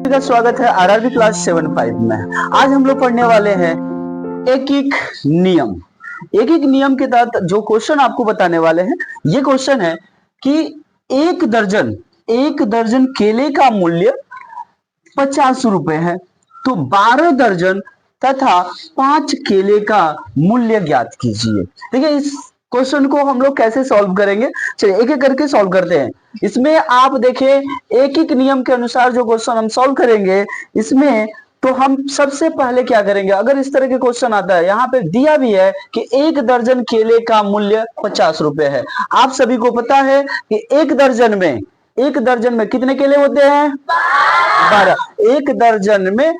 का स्वागत है आरआरबी क्लास 75 में। आज हम लोग पढ़ने वाले हैं एक एक नियम। एक एक नियम के तहत जो क्वेश्चन आपको बताने वाले हैं, ये क्वेश्चन है कि एक दर्जन केले का मूल्य 50 रुपए है, तो 12 दर्जन तथा 5 केले का मूल्य ज्ञात कीजिए। देखिए इस क्वेश्चन को हम लोग कैसे सॉल्व करेंगे, चलिए एक एक करके सॉल्व करते हैं। इसमें आप देखें एक एक नियम के अनुसार जो क्वेश्चन हम सॉल्व करेंगे इसमें, तो हम सबसे पहले क्या करेंगे, अगर इस तरह के क्वेश्चन आता है, यहाँ पे दिया भी है कि एक दर्जन केले का मूल्य 50 रुपए है। आप सभी को पता है कि एक दर्जन में कितने केले होते हैं? 12। एक दर्जन में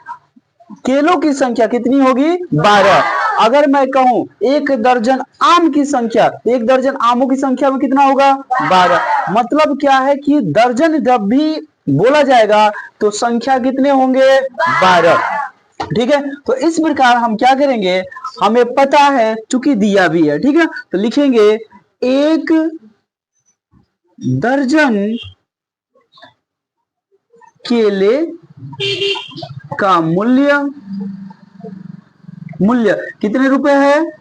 केलों की संख्या कितनी होगी? 12। अगर मैं कहूं एक दर्जन आम की संख्या, एक दर्जन आमों की संख्या में कितना होगा? 12। मतलब क्या है कि दर्जन जब भी बोला जाएगा तो संख्या कितने होंगे? 12। ठीक है, तो इस प्रकार हम क्या करेंगे, हमें पता है चूंकि दिया भी है, ठीक है, तो लिखेंगे एक दर्जन केले का मूल्य कितने रुपए है?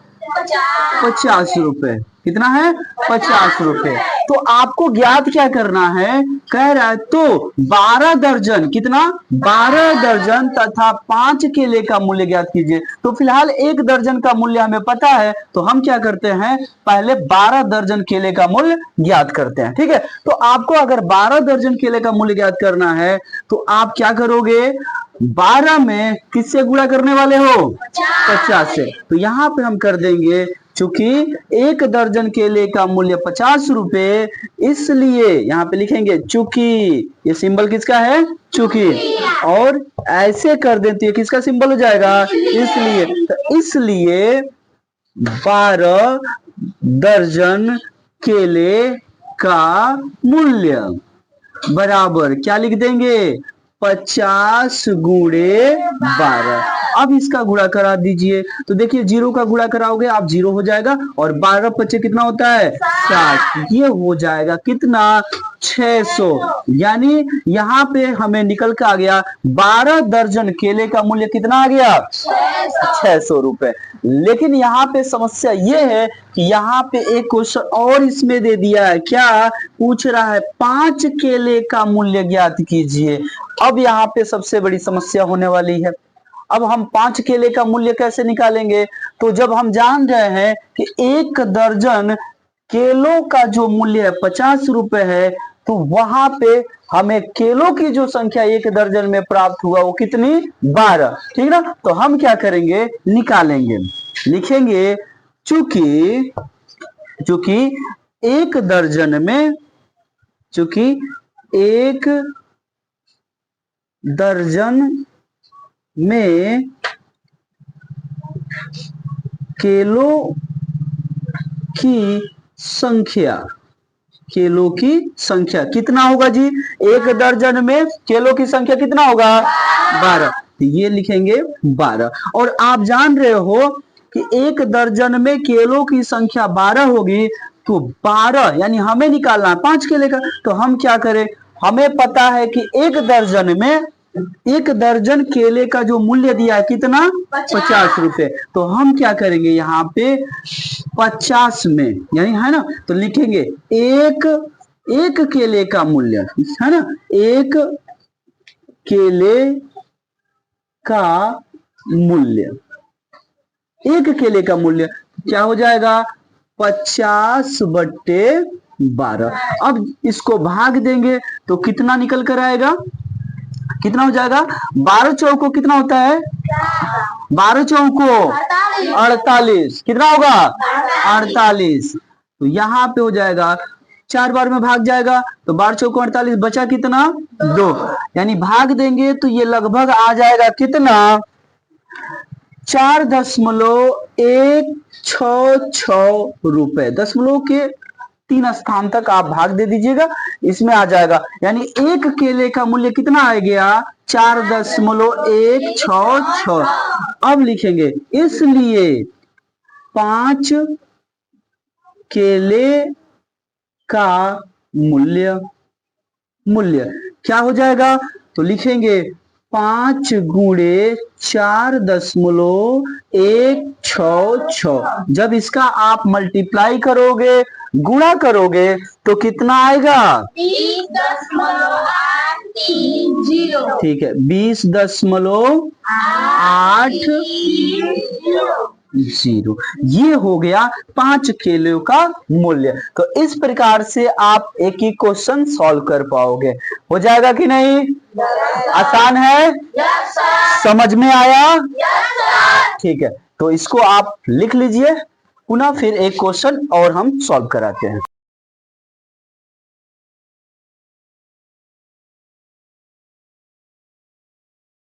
50 रुपए। कितना है? 50 रुपए। तो आपको ज्ञात क्या करना है, कह रहा है तो 12 दर्जन, कितना? 12 दर्जन तथा 5 केले का मूल्य ज्ञात कीजिए। तो फिलहाल एक दर्जन का मूल्य हमें पता है, तो हम क्या करते हैं, पहले 12 दर्जन केले का मूल्य ज्ञात करते हैं। ठीक है, तो आपको अगर 12 दर्जन केले का मूल्य ज्ञात करना है तो आप क्या करोगे, 12 में किससे गुणा करने वाले हो? 50 से। तो यहां पे हम कर देंगे, चूंकि एक दर्जन केले का मूल्य 50 रुपए, इसलिए यहां पे लिखेंगे चूंकि। ये सिंबल किसका है? चूंकि। और ऐसे कर देते, किसका सिंबल हो जाएगा? इसलिए। तो इसलिए 12 दर्जन केले का मूल्य बराबर क्या लिख देंगे, 50 गुणे 12। अब इसका गुणा करा दीजिए, तो देखिए जीरो का गुणा कराओगे आप, जीरो हो जाएगा, और 12 पच्चे कितना होता है? 60। ये हो जाएगा कितना? 600। यानी यहाँ पे हमें निकल के आ गया 12 दर्जन केले का मूल्य कितना आ गया? 600 रुपए। लेकिन यहाँ पे समस्या ये है कि यहाँ पे एक क्वेश्चन और इसमें दे दिया है, क्या पूछ रहा है? 5 केले का मूल्य ज्ञात कीजिए। अब यहाँ पे सबसे बड़ी समस्या होने वाली है। अब हम 5 केले का मूल्य कैसे निकालेंगे? तो जब हम जान रहे हैं कि एक दर्जन केलों का जो मूल्य है 50 रुपए है, तो वहां पे हमें केलों की जो संख्या एक दर्जन में प्राप्त हुआ वो कितनी? 12। ठीक ना, तो हम क्या करेंगे, निकालेंगे। लिखेंगे चूंकि चूंकि एक दर्जन में चूंकि एक दर्जन में केलों की संख्या कितना होगा जी? एक दर्जन में केलों की संख्या कितना होगा? 12। तो ये लिखेंगे 12। और आप जान रहे हो कि एक दर्जन में केलों की संख्या 12 होगी, तो 12 यानी हमें निकालना है 5 केले का। तो हम क्या करें, हमें पता है कि एक दर्जन केले का जो मूल्य दिया है कितना? 50 रुपए। तो हम क्या करेंगे, यहाँ पे 50 में यानी है ना, तो लिखेंगे एक केले का मूल्य, है ना, एक केले का मूल्य, एक केले का मूल्य क्या हो जाएगा? 50/12। अब इसको भाग देंगे तो कितना निकल कर आएगा, कितना हो जाएगा? 12 चौको कितना होता है? 12 चौको 48। कितना होगा? 48। तो यहाँ पे हो जाएगा 4 बार में भाग जाएगा, तो 12 चौको 48, बचा कितना? 2। यानी भाग देंगे तो ये लगभग आ जाएगा कितना? 4.166 रुपए। दशमलव के 3 स्थान तक आप भाग दे दीजिएगा, इसमें आ जाएगा। यानी एक केले का मूल्य कितना आ गया? 4.166। अब लिखेंगे इसलिए 5 केले का मूल्य क्या हो जाएगा? तो लिखेंगे 5 गुणे 4.166। जब इसका आप मल्टीप्लाई करोगे, गुणा करोगे तो कितना आएगा? 20.830। ठीक है, 20.830। ये हो गया 5 किलो का मूल्य। तो इस प्रकार से आप एक ही क्वेश्चन सॉल्व कर पाओगे। हो जाएगा कि नहीं? आसान है? समझ में आया? ठीक है, तो इसको आप लिख लीजिए। पुनः फिर एक क्वेश्चन और हम सॉल्व कराते हैं।